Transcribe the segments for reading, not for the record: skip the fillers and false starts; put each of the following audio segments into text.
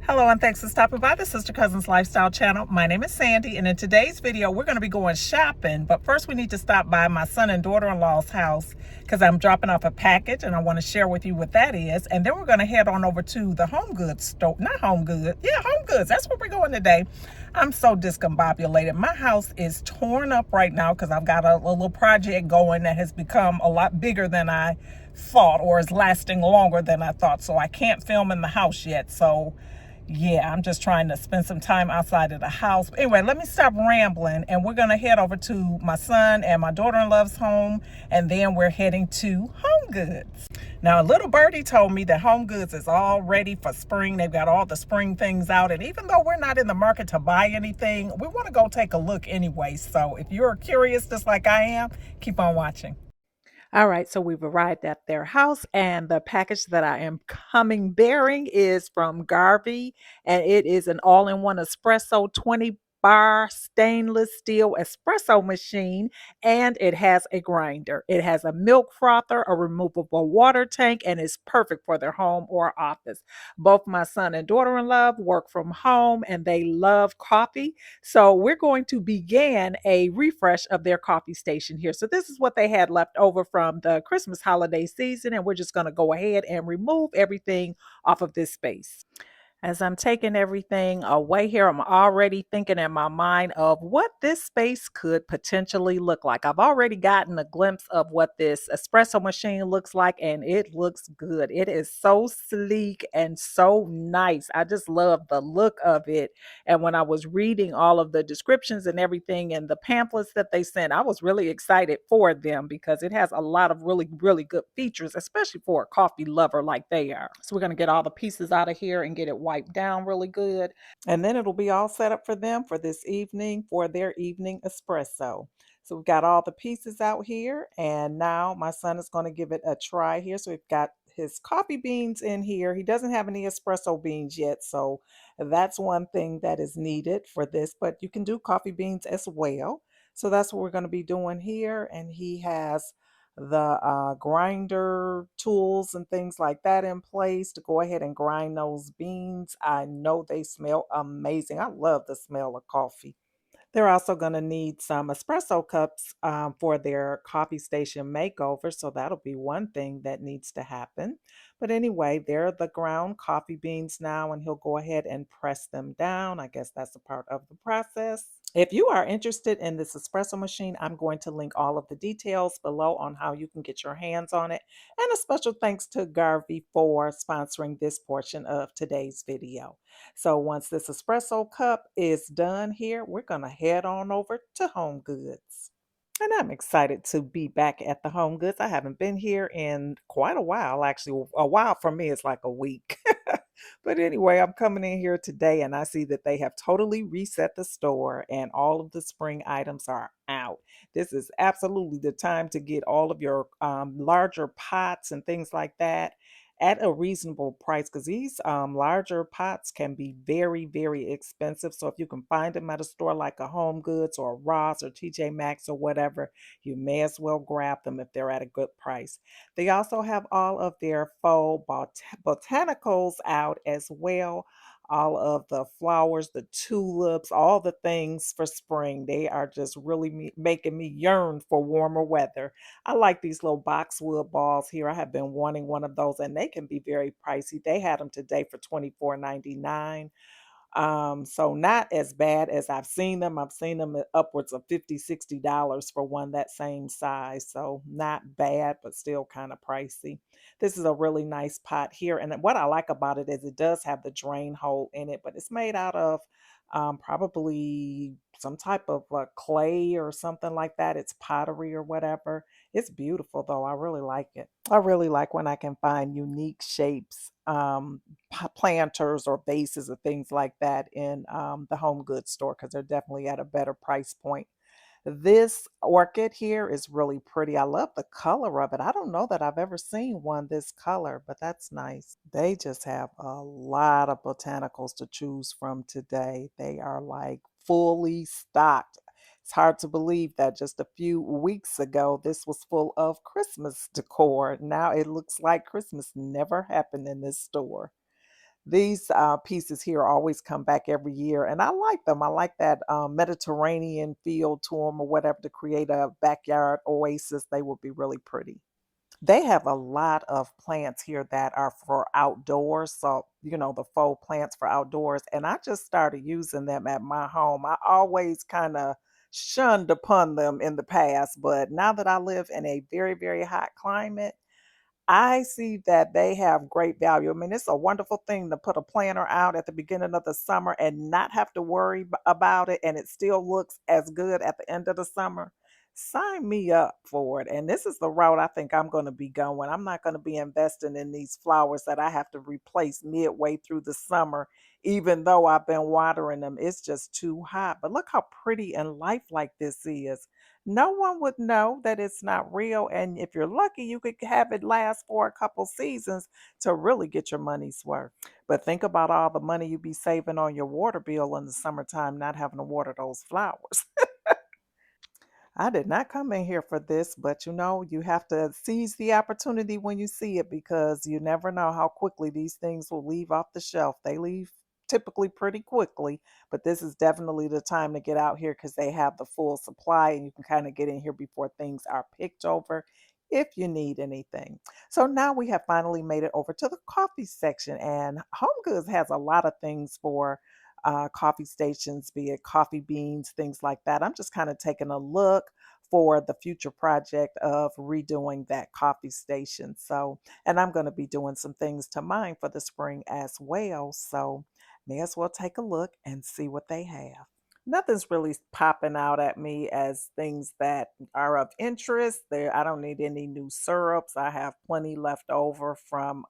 Hello and thanks for stopping by the Sister Cousins Lifestyle channel. My name is Sandy, and in today's video we're going to be going shopping, but first we need to stop by my son and daughter-in-law's house because I'm dropping off a package and I want to share with you what that is. And then we're going to head on over to the Home Goods store. Not Home Goods. Yeah, Home Goods. That's where we're going today. I'm so discombobulated. My house is torn up right now because I've got a little project going that has become a lot bigger than I thought, or is lasting longer than I thought. So I can't film in the house yet. So yeah, I'm just trying to spend some time outside of the house. Anyway, let me stop rambling, and we're going to head over to my son and my daughter-in-law's home, and then we're heading to Home Goods. Now, a little birdie told me that Home Goods is all ready for spring. They've got all the spring things out, and even though we're not in the market to buy anything, we want to go take a look anyway. So if you're curious just like I am, keep on watching. All right, so we've arrived at their house, and the package that I am coming bearing is from Garvee, and it is an all-in-one espresso 20 bar stainless steel espresso machine, and it has a grinder. It has a milk frother, a removable water tank, and is perfect for their home or office. Both my son and daughter-in-law work from home, and they love coffee. So we're going to begin a refresh of their coffee station here. So this is what they had left over from the Christmas holiday season, and we're just going to go ahead and remove everything off of this space. As I'm taking everything away here, I'm already thinking in my mind of what this space could potentially look like. I've already gotten a glimpse of what this espresso machine looks like, and it looks good. It is so sleek and so nice. I just love the look of it. And when I was reading all of the descriptions and everything and the pamphlets that they sent, I was really excited for them because it has a lot of really, really good features, especially for a coffee lover like they are. So we're going to get all the pieces out of here and get it wiped down really good. And then it'll be all set up for them for this evening for their evening espresso. So we've got all the pieces out here, and now my son is going to give it a try here. So we've got his coffee beans in here. He doesn't have any espresso beans yet, so that's one thing that is needed for this, but you can do coffee beans as well. So that's what we're going to be doing here, and he has the grinder tools and things like that in place to go ahead and grind those beans. I know they smell amazing. I love the smell of coffee. They're also going to need some espresso cups for their coffee station makeover. So that'll be one thing that needs to happen. But anyway, they're the ground coffee beans now, and he'll go ahead and press them down. I guess that's a part of the process. If you are interested in this espresso machine, I'm going to link all of the details below on how you can get your hands on it. And a special thanks to Garvey for sponsoring this portion of today's video. So once this espresso cup is done here, we're going to head on over to Home Goods. And I'm excited to be back at the Home Goods. I haven't been here in quite a while. Actually, a while for me is like a week. But anyway, I'm coming in here today and I see that they have totally reset the store and all of the spring items are out. This is absolutely the time to get all of your larger pots and things like that at a reasonable price, because these larger pots can be very, very expensive. So if you can find them at a store like a Home Goods or Ross or TJ Maxx or whatever, you may as well grab them if they're at a good price. They also have all of their faux botanicals out as well. All of the flowers, the tulips, all the things for spring. They are just really making me yearn for warmer weather. I like these little boxwood balls here. I have been wanting one of those, and they can be very pricey. They had them today for $24.99. So not as bad as I've seen them. I've seen them at upwards of $50, $60 for one that same size. So not bad, but still kind of pricey. This is a really nice pot here. And what I like about it is it does have the drain hole in it, but it's made out of probably some type of clay or something like that. It's pottery or whatever. It's beautiful though. I really like it. I really like when I can find unique shapes, planters or vases or things like that in the home goods store, because they're definitely at a better price point. This orchid here is really pretty. I love the color of it. I don't know that I've ever seen one this color, but that's nice. They just have a lot of botanicals to choose from today. They are like fully stocked. It's hard to believe that just a few weeks ago this was full of Christmas decor. Now it looks like Christmas never happened in this store. These pieces here always come back every year, and I like them. I like that Mediterranean feel to them or whatever to create a backyard oasis. They would be really pretty. They have a lot of plants here that are for outdoors. So, the faux plants for outdoors. And I just started using them at my home. I always kind of shunned upon them in the past, but now that I live in a very, very hot climate, I see that they have great value. I mean, it's a wonderful thing to put a planter out at the beginning of the summer and not have to worry about it, and it still looks as good at the end of the summer. Sign me up for it. And this is the route I think I'm going to be going. I'm not going to be investing in these flowers that I have to replace midway through the summer, even though I've been watering them. It's just too hot. But look how pretty and lifelike this is. No one would know that it's not real. And if you're lucky, you could have it last for a couple seasons to really get your money's worth. But think about all the money you'd be saving on your water bill in the summertime, not having to water those flowers. I did not come in here for this, but you have to seize the opportunity when you see it because you never know how quickly these things will leave off the shelf. They leave typically pretty quickly, but this is definitely the time to get out here because they have the full supply and you can kind of get in here before things are picked over if you need anything. So now we have finally made it over to the coffee section, and Home Goods has a lot of things for coffee stations, be it coffee beans, things like that. I'm just kind of taking a look for the future project of redoing that coffee station. So, and I'm going to be doing some things to mine for the spring as well. So, may as well take a look and see what they have. Nothing's really popping out at me as things that are of interest. There, I don't need any new syrups. I have plenty left over from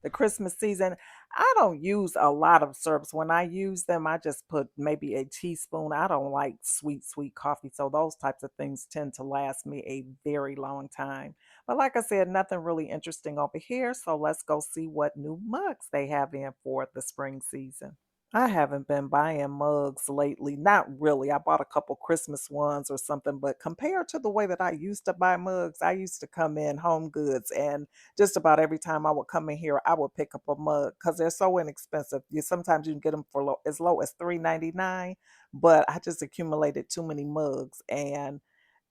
the Christmas season. I don't use a lot of syrups. When I use them, I just put maybe a teaspoon. I don't like sweet, sweet coffee. So those types of things tend to last me a very long time. But like I said, nothing really interesting over here. So let's go see what new mugs they have in for the spring season. I haven't been buying mugs lately. Not really. I bought a couple Christmas ones or something, but compared to the way that I used to buy mugs, I used to come in Home Goods and just about every time I would come in here, I would pick up a mug because they're so inexpensive. Sometimes you can get them for as low as $3.99, but I just accumulated too many mugs and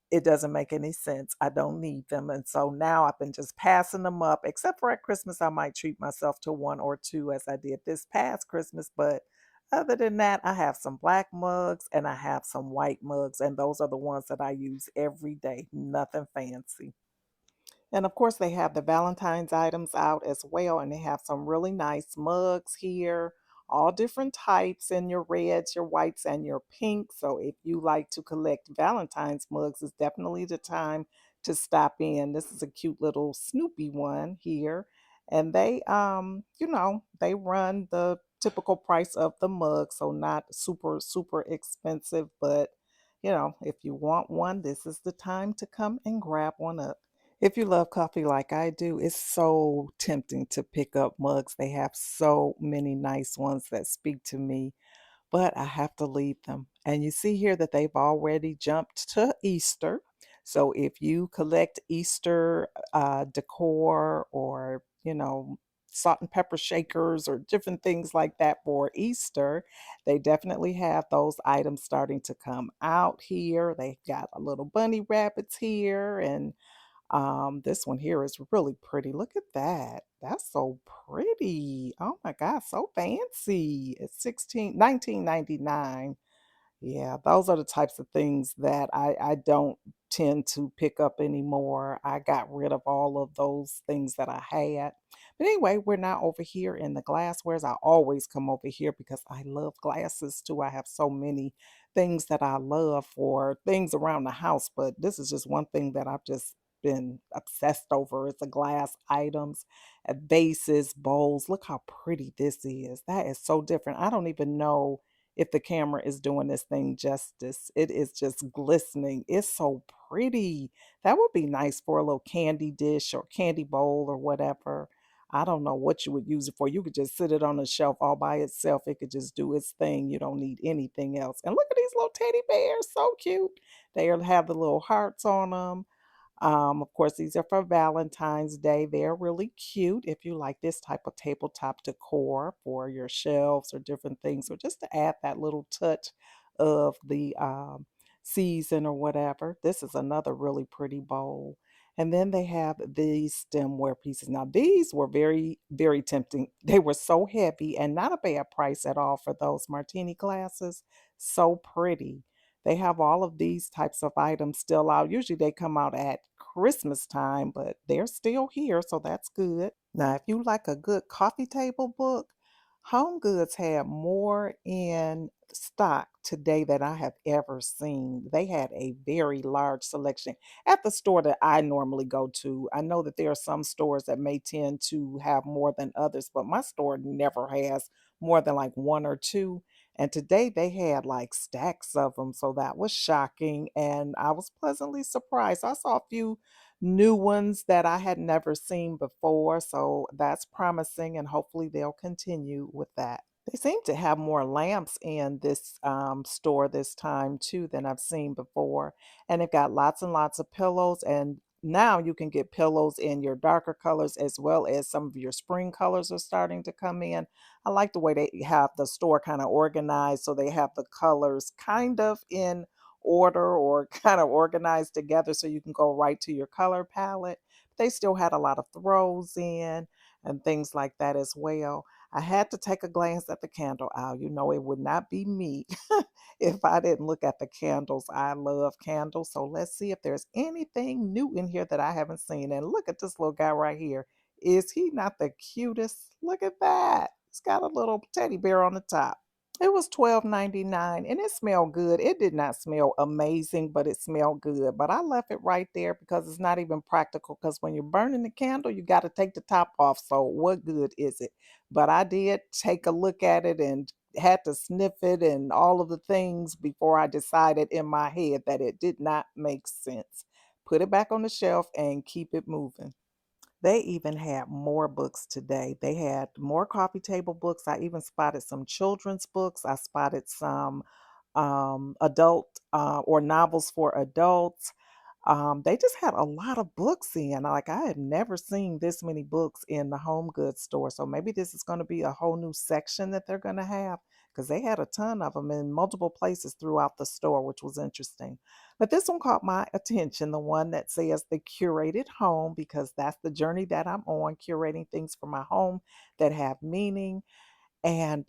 it doesn't make any sense. I don't need them. And so now I've been just passing them up, except for at Christmas, I might treat myself to one or two as I did this past Christmas. But other than that, I have some black mugs and I have some white mugs. And those are the ones that I use every day. Nothing fancy. And of course, they have the Valentine's items out as well. And they have some really nice mugs here, all different types in your reds, your whites, and your pinks. So if you like to collect Valentine's mugs, it's definitely the time to stop in. This is a cute little Snoopy one here. And they run the typical price of the mug. So not super, super expensive. But, if you want one, this is the time to come and grab one up. If you love coffee like I do, it's so tempting to pick up mugs. They have so many nice ones that speak to me, but I have to leave them. And you see here that they've already jumped to Easter. So if you collect Easter decor or, salt and pepper shakers or different things like that for Easter, they definitely have those items starting to come out here. They've got a little bunny rabbits here and this one here is really pretty. Look at that. That's so pretty. Oh my God, so fancy. It's 1999. Yeah, those are the types of things that I don't tend to pick up anymore. I got rid of all of those things that I had. But anyway, we're now over here in the glasswares. I always come over here because I love glasses too. I have so many things that I love for things around the house, but this is just one thing that I've just been obsessed over. It's the glass items, vases, bowls. Look how pretty this is. That is so different. I don't even know if the camera is doing this thing justice. It is just glistening. It's so pretty. That would be nice for a little candy dish or candy bowl or whatever. I don't know what you would use it for. You could just sit it on the shelf all by itself. It could just do its thing. You don't need anything else. And look at these little teddy bears. So cute. They have the little hearts on them. Of course, these are for Valentine's Day. They're really cute if you like this type of tabletop decor for your shelves or different things, or just to add that little touch of the season or whatever. This is another really pretty bowl. And then they have these stemware pieces. Now, these were very, very tempting. They were so heavy and not a bad price at all for those martini glasses. So pretty. They have all of these types of items still out. Usually they come out at Christmas time, but they're still here, so that's good. Now, if you like a good coffee table book, Home Goods had more in stock today than I have ever seen. They had a very large selection at the store that I normally go to. I know that there are some stores that may tend to have more than others, but my store never has more than like one or two. And today they had like stacks of them. So that was shocking. And I was pleasantly surprised. I saw a few new ones that I had never seen before. So that's promising. And hopefully they'll continue with that. They seem to have more lamps in this store this time too than I've seen before. And they've got lots and lots of pillows. And now you can get pillows in your darker colors as well as some of your spring colors are starting to come in. I like the way they have the store kind of organized. So they have the colors kind of in order or kind of organized together so you can go right to your color palette. They still had a lot of throws in and things like that as well. I had to take a glance at the candle aisle. You know, it would not be me if I didn't look at the candles. I love candles. So let's see if there's anything new in here that I haven't seen. And look at this little guy right here. Is he not the cutest? Look at that. He's got a little teddy bear on the top. It was $12.99 and it smelled good. It did not smell amazing, but it smelled good. But I left it right there because it's not even practical because when you're burning the candle, you got to take the top off. So what good is it? But I did take a look at it and had to sniff it and all of the things before I decided in my head that it did not make sense. Put it back on the shelf and keep it moving. They even had more books today. They had more coffee table books. I even spotted some children's books. I spotted some adult or novels for adults. They just had a lot of books in. Like I had never seen this many books in the home goods store. So maybe this is going to be a whole new section that they're going to have because they had a ton of them in multiple places throughout the store, which was interesting. But this one caught my attention, the one that says the curated home, because that's the journey that I'm on, curating things for my home that have meaning. And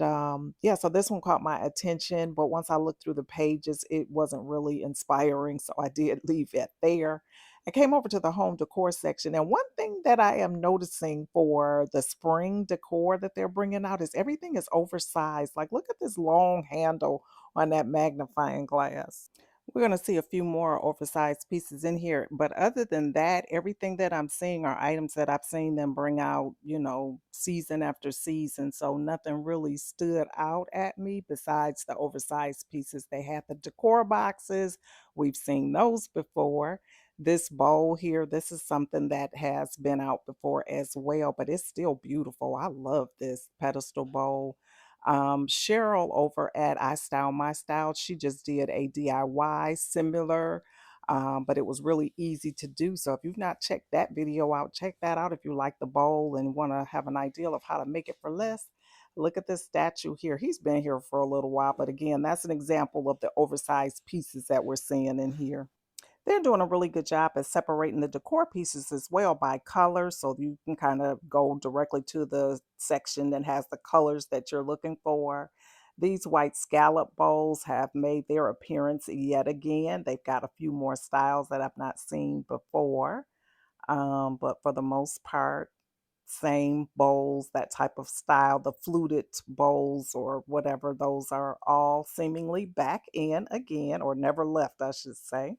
yeah, so this one caught my attention, but once I looked through the pages, it wasn't really inspiring. So I did leave it there. I came over to the home decor section. And one thing that I am noticing for the spring decor that they're bringing out is everything is oversized. Like, look at this long handle on that magnifying glass. We're going to see a few more oversized pieces in here. But other than that, everything that I'm seeing are items that I've seen them bring out, you know, season after season. So nothing really stood out at me besides the oversized pieces. They had the decor boxes. We've seen those before. This bowl here, this is something that has been out before as well, but it's still beautiful. I love this pedestal bowl. Cheryl over at I Style My Style, she just did a DIY similar, but it was really easy to do. So if you've not checked that video out, check that out if you like the bowl and want to have an idea of how to make it for less. Look at this statue here. He's been here for a little while, but again, that's an example of the oversized pieces that we're seeing in here. They're doing a really good job at separating the decor pieces as well by color, so you can kind of go directly to the section that has the colors that you're looking for. These white scallop bowls have made their appearance yet again. They've got a few more styles that I've not seen before, but for the most part, same bowls, that type of style, the fluted bowls or whatever, those are all seemingly back in again, or never left, I should say.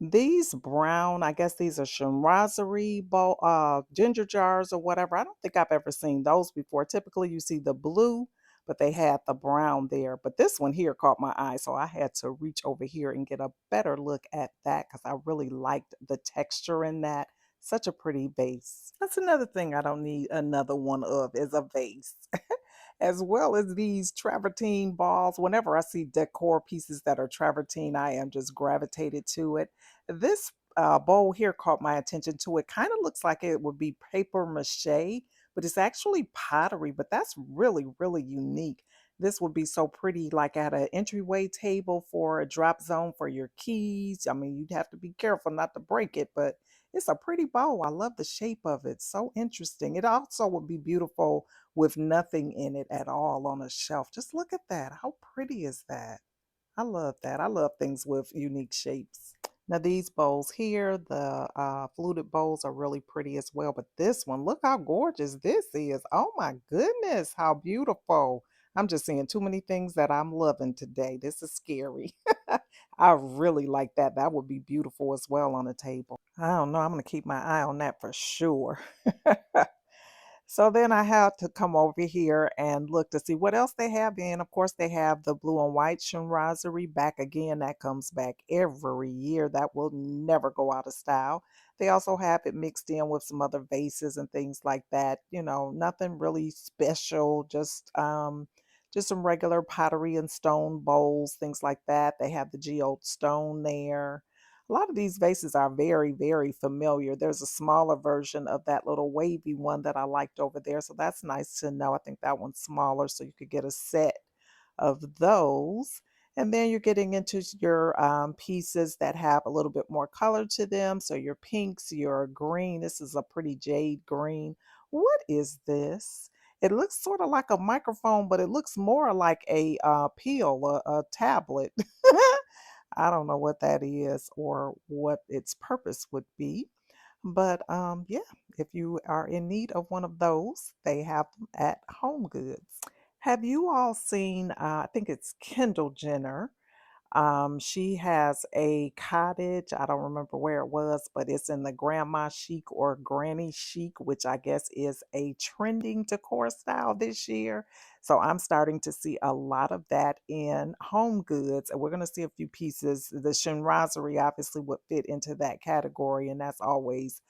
These brown, I guess these are chinoiserie bowl, ginger jars or whatever. I don't think I've ever seen those before. Typically, you see the blue, but they had the brown there. But this one here caught my eye, so I had to reach over here and get a better look at that because I really liked the texture in that. Such a pretty vase. That's another thing I don't need another one of is a vase. As well as these travertine balls. Whenever I see decor pieces that are travertine, I am just gravitated to it. This bowl here caught my attention too. It kind of looks like it would be paper mache, but it's actually pottery. But that's really, really unique. This would be so pretty, like at an entryway table for a drop zone for your keys. I mean, you'd have to be careful not to break it, but it's a pretty bowl. I love the shape of it. So interesting. It also would be beautiful with nothing in it at all on a shelf. Just look at that. How pretty is that? I love that. I love things with unique shapes. Now these bowls here, the fluted bowls are really pretty as well. But this one, look how gorgeous this is. Oh my goodness, how beautiful. I'm just seeing too many things that I'm loving today. This is scary. I really like that. That would be beautiful as well on a table. I don't know. I'm going to keep my eye on that for sure. So then I had to come over here and look to see what else they have in. Of course, they have the blue and white chimrazerie back again. That comes back every year. That will never go out of style. They also have it mixed in with some other vases and things like that. You know, nothing really special, just some regular pottery and stone bowls, things like that. They have the geode stone there. A lot of these vases are very, very familiar. There's a smaller version of that little wavy one that I liked over there. So that's nice to know. I think that one's smaller, so you could get a set of those. And then you're getting into your pieces that have a little bit more color to them. So your pinks, your green. This is a pretty jade green. What is this? It looks sort of like a microphone, but it looks more like a peel, a tablet. I don't know what that is or what its purpose would be. But yeah, if you are in need of one of those, they have them at Home Goods. Have you all seen, I think it's Kendall Jenner? She has a cottage. I don't remember where it was, but it's in the grandma chic or granny chic, which I guess is a trending decor style this year. So I'm starting to see a lot of that in Home Goods, and we're going to see a few pieces. The chimrazerie obviously would fit into that category, and that's always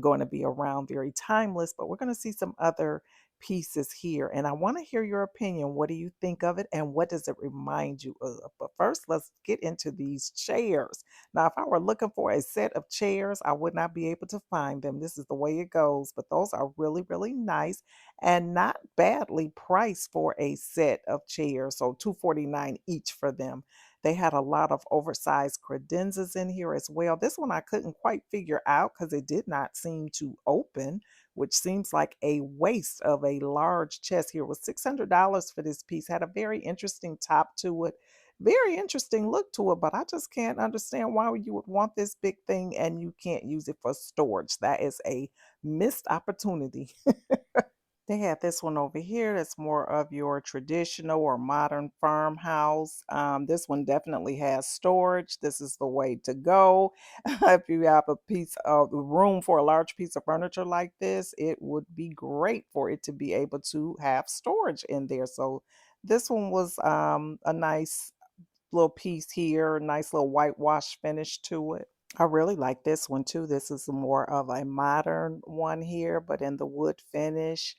going to be around, very timeless. But we're going to see some other pieces here, and I want to hear your opinion. What do you think of it, and what does it remind you of? But first, let's get into these chairs. Now, if I were looking for a set of chairs, I would not be able to find them. This is the way it goes, but those are really, really nice and not badly priced for a set of chairs. So $249 each for them. They had a lot of oversized credenzas in here as well. This one I couldn't quite figure out because it did not seem to open, which seems like a waste of a large chest. Here was $600 for this piece. Had a very interesting top to it, very interesting look to it, but I just can't understand why you would want this big thing and you can't use it for storage. That is a missed opportunity. They have this one over here that's more of your traditional or modern farmhouse. This one definitely has storage. This is the way to go. If you have a piece of room for a large piece of furniture like this, it would be great for it to be able to have storage in there. So this one was a nice little piece here, nice little whitewash finish to it. I really like this one too. This is more of a modern one here, but in the wood finish.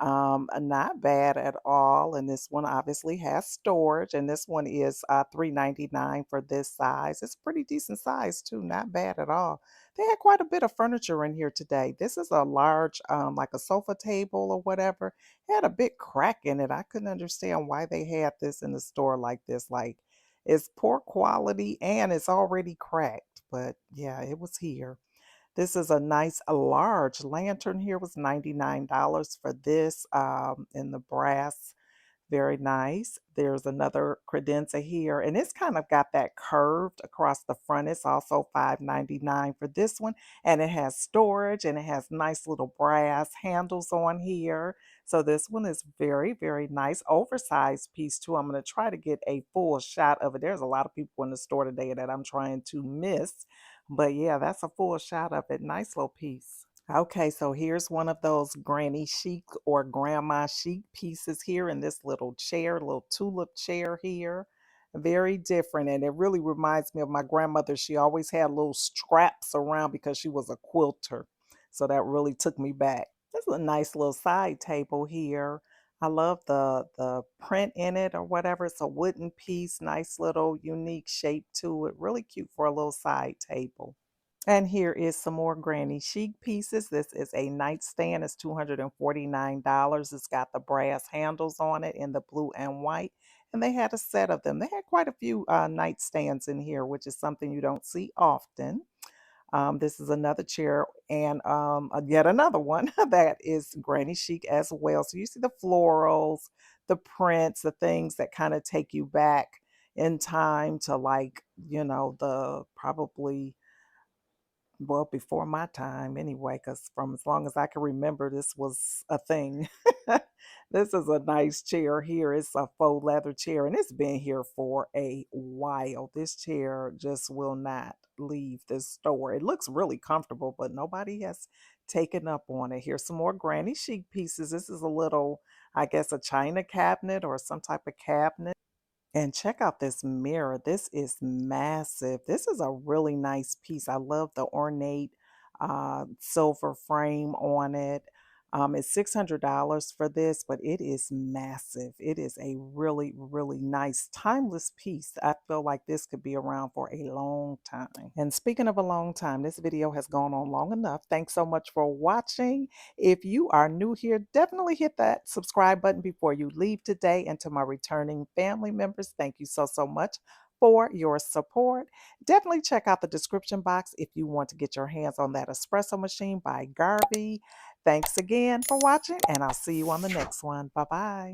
Not bad at all. And this one obviously has storage, and this one is $3.99 for this size. It's pretty decent size too, not bad at all. They had quite a bit of furniture in here today. This is a large, like a sofa table or whatever. It had a big crack in it. I couldn't understand why they had this in the store like this. Like, it's poor quality and it's already cracked. But yeah, it was here. This is a nice, a large lantern here. Was $99 for this in the brass. Very nice. There's another credenza here, and it's kind of got that curved across the front. It's also $5.99 for this one, and it has storage, and it has nice little brass handles on here. So this one is very, very nice, oversized piece too. I'm going to try to get a full shot of it. There's a lot of people in the store today that I'm trying to miss, but yeah, that's a full shot of it. Nice little piece. Okay, so here's one of those granny chic or grandma chic pieces here in this little chair, little tulip chair here. Very different, and it really reminds me of my grandmother. She always had little straps around because she was a quilter. So that really took me back. This is a nice little side table here. I love the print in it or whatever. It's a wooden piece, nice little unique shape to it. Really cute for a little side table. And here is some more granny chic pieces. This is a nightstand. It's $249. It's got the brass handles on it in the blue and white. And they had a set of them. They had quite a few nightstands in here, which is something you don't see often. This is another chair and yet another one that is granny chic as well. So you see the florals, the prints, the things that kind of take you back in time to, like, the probably, well, before my time anyway, because from as long as I can remember, this was a thing. This is a nice chair here. It's a faux leather chair, and it's been here for a while. This chair just will not leave this store. It looks really comfortable, but nobody has taken up on it. Here's some more granny chic pieces. This is a little, I guess, a china cabinet or some type of cabinet. And check out this mirror. This is massive. This is a really nice piece. I love the ornate silver frame on it. It's $600 for this, but it is massive. It is a really, really nice, timeless piece. I feel like this could be around for a long time. And speaking of a long time, this video has gone on long enough. Thanks so much for watching. If you are new here, definitely hit that subscribe button before you leave today. And to my returning family members, thank you so, so much for your support. Definitely check out the description box if you want to get your hands on that espresso machine by Garvee. Thanks again for watching, and I'll see you on the next one. Bye-bye.